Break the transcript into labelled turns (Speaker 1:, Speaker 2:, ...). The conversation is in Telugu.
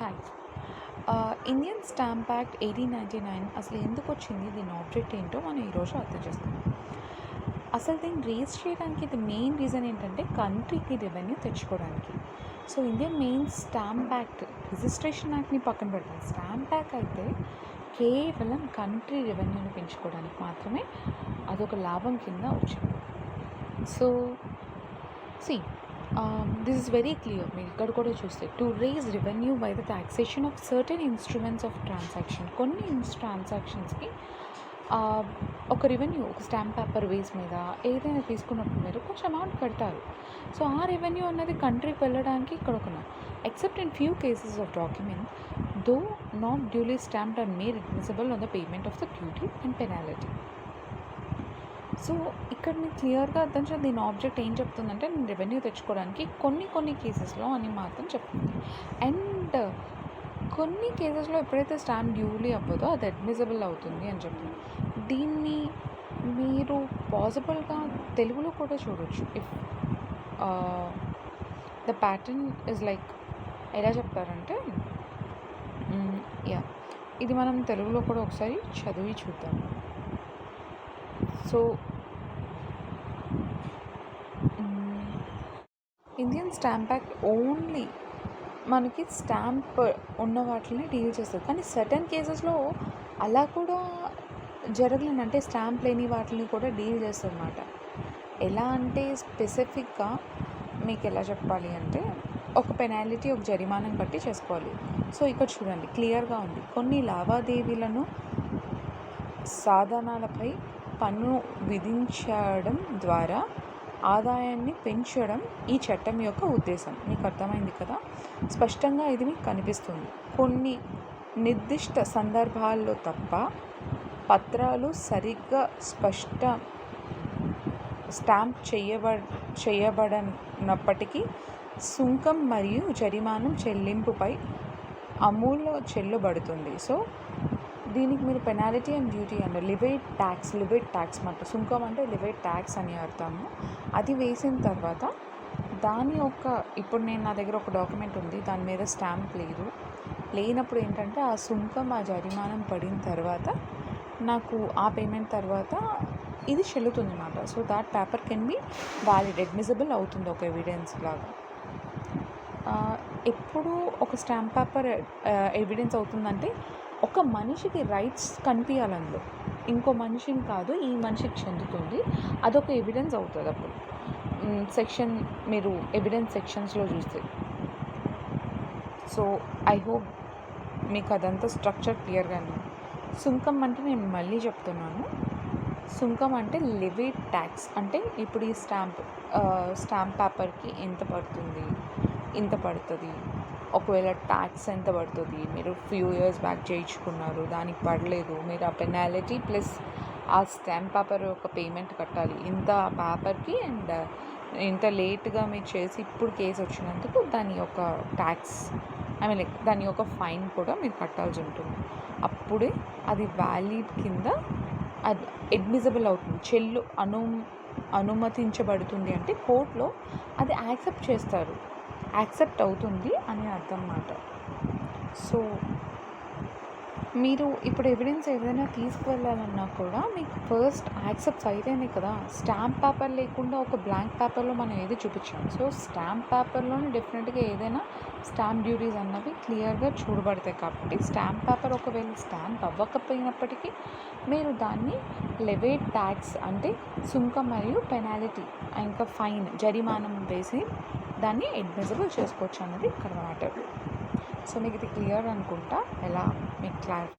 Speaker 1: హాయ్. ఇండియన్ స్టాంప్ యాక్ట్ 1899 అసలు ఎందుకు వచ్చింది, దీని ఆబ్జెక్ట్ ఏంటో మనం ఈరోజు అర్థం చేసుకుందాం. అసలు దీన్ని రేజ్ చేయడానికి ఇది మెయిన్ రీజన్ ఏంటంటే కంట్రీకి రెవెన్యూ తెచ్చుకోవడానికి. So Indian main stamp act, registration యాక్ట్ని పక్కన పెడతాం. స్టాంప్ యాక్ట్ అయితే కేవలం కంట్రీ రెవెన్యూని పెంచుకోవడానికి మాత్రమే అదొక లాభం కింద వచ్చింది. So see this is very clear. మీరు ఇక్కడ కూడా చూస్తే to raise revenue by the taxation of certain instruments of transaction. కొన్ని ట్రాన్సాక్షన్స్కి ఒక రెవెన్యూ, ఒక స్టాంప్ పేపర్ వేస్ మీద ఏదైనా తీసుకున్నప్పుడు మీరు కొంచెం అమౌంట్ కడతారు. సో ఆ రెవెన్యూ అన్నది కంట్రీకి వెళ్ళడానికి ఇక్కడ ఒక except in few cases of document though not duly stamped and made admissible on the payment of the duty and penalty. So ఇక్కడ మీకు క్లియర్గా అర్థం చేయాలి దీని ఆబ్జెక్ట్ ఏం చెప్తుందంటే నేను రెవెన్యూ తెచ్చుకోవడానికి కొన్ని కేసెస్లో అని మాత్రం చెప్తుంది. అండ్ కొన్ని కేసెస్లో ఎప్పుడైతే స్టాంప్ డ్యూలీ అవ్వదో అది అడ్మిసిబుల్ అవుతుంది అని చెప్తుంది. దీన్ని మీరు పాసిబుల్గా తెలుగులో కూడా చూడవచ్చు. If the pattern is like ఎలా చెప్తారంటే ఇది మనం తెలుగులో కూడా ఒకసారి చదివి చూద్దాం. So Indian stamp act only మనకి స్టాంప్ ఉన్న వాటిని డీల్ చేస్తుంది. కానీ సర్టన్ కేసెస్లో అలా కూడా జరగలేదు, అంటే స్టాంప్ లేని వాటిని కూడా డీల్ చేస్తుంది అన్నమాట. ఎలా అంటే స్పెసిఫిక్గా మీకు ఎలా చెప్పాలి అంటే ఒక పెనాలిటీ, ఒక జరిమానం బట్టి చేసుకోవాలి. సో ఇక్కడ చూడండి క్లియర్గా ఉంది. కొన్ని లావాదేవీలను సాధనాలపై పన్ను విధించడం ద్వారా ఆదాయాన్ని పెంచడం ఈ చట్టం యొక్క ఉద్దేశం. మీకు అర్థమైంది కదా, స్పష్టంగా ఇది మీకు కనిపిస్తుంది. కొన్ని నిర్దిష్ట సందర్భాల్లో తప్ప పత్రాలు సరిగ్గా స్టాంప్ చేయబడనప్పటికీ సుంకం మరియు జరిమానం చెల్లింపుపై అమూల్లో చెల్లుబడుతుంది. సో దీనికి మీరు పెనాలిటీ అండ్ డ్యూటీ అండ్ లివేట్ ట్యాక్స్ మాట. సుంకం అంటే లివేట్ ట్యాక్స్ అని అర్థము. అది వేసిన తర్వాత దాని యొక్క ఇప్పుడు నా దగ్గర ఒక డాక్యుమెంట్ ఉంది, దాని మీద స్టాంప్ లేనప్పుడు ఏంటంటే ఆ సుంకం, ఆ జరిమానం పడిన తర్వాత నాకు ఆ పేమెంట్ తర్వాత ఇది చెల్లుతుంది అన్నమాట. So that paper can be valid, admissible అవుతుంది ఒక ఎవిడెన్స్ లాగా. ఎప్పుడు ఒక స్టాంప్ పేపర్ ఎవిడెన్స్ అవుతుందంటే ఒక మనిషికి రైట్స్ కనిపించాలి అందులో, ఇంకో మనిషిని కాదు, ఈ మనిషికి చెందుతుంది, అదొక ఎవిడెన్స్ అవుతుంది. అప్పుడు సెక్షన్ మీరు ఎవిడెన్స్ సెక్షన్స్లో చూస్తే. సో ఐ హోప్ మీకు అదంతా స్ట్రక్చర్ క్లియర్గానే. సుంకం అంటే నేను మళ్ళీ చెప్తున్నాను, సుంకం అంటే లివేట్ ట్యాక్స్. అంటే ఇప్పుడు ఈ స్టాంప్ పేపర్కి ఎంత పడుతుంది, ఇంత పడుతుంది, ఒకవేళ ట్యాక్స్ ఎంత పడుతుంది, మీరు ఫ్యూ ఇయర్స్ బ్యాక్ చేయించుకున్నారు, దానికి పడలేదు, మీరు ఆ పెనాలిటీ ప్లస్ ఆ స్టాంప్ పేపర్ ఒక పేమెంట్ కట్టాలి ఇంత పేపర్కి, అండ్ ఇంత లేట్గా మీరు చేసి ఇప్పుడు కేసు వచ్చినందుకు దాని యొక్క ట్యాక్స్, లైక్ దాని యొక్క ఫైన్ కూడా మీరు కట్టాల్సి ఉంటుంది. అప్పుడే అది వ్యాలిడ్ కింద అది అడ్మిసిబుల్ అవుతుంది, అనుమతించబడుతుంది. అంటే కోర్టులో అది యాక్సెప్ట్ అవుతుంది అని అర్థం అన్నమాట. సో మీరు ఇప్పుడు ఎవిడెన్స్ ఏదైనా తీసుకువెళ్ళాలన్నా కూడా మీకు ఫస్ట్ యాక్సెప్ట్స్ అయితేనే కదా. స్టాంప్ పేపర్ లేకుండా ఒక బ్లాంక్ పేపర్లో మనం ఏది చూపించాం. సో స్టాంప్ పేపర్లోనే డెఫినెట్గా ఏదైనా స్టాంప్ డ్యూటీస్ అన్నవి క్లియర్గా చూడబడతాయి. కాబట్టి స్టాంప్ పేపర్ ఒకవేళ స్టాంప్ అవ్వకపోయినప్పటికీ మీరు దాన్ని లెవేట్ ట్యాక్స్ అంటే సుంకం మరియు పెనాలిటీ ఇంకా ఫైన్, జరిమానం వేసి దాన్ని అడ్మిసిబుల్ చేసుకోవచ్చు అన్నది ఇక్కడ మ్యాటర్. సో మీకు ఇది క్లియర్ అనుకుంటా. ఎలా మీకు క్లారిటీ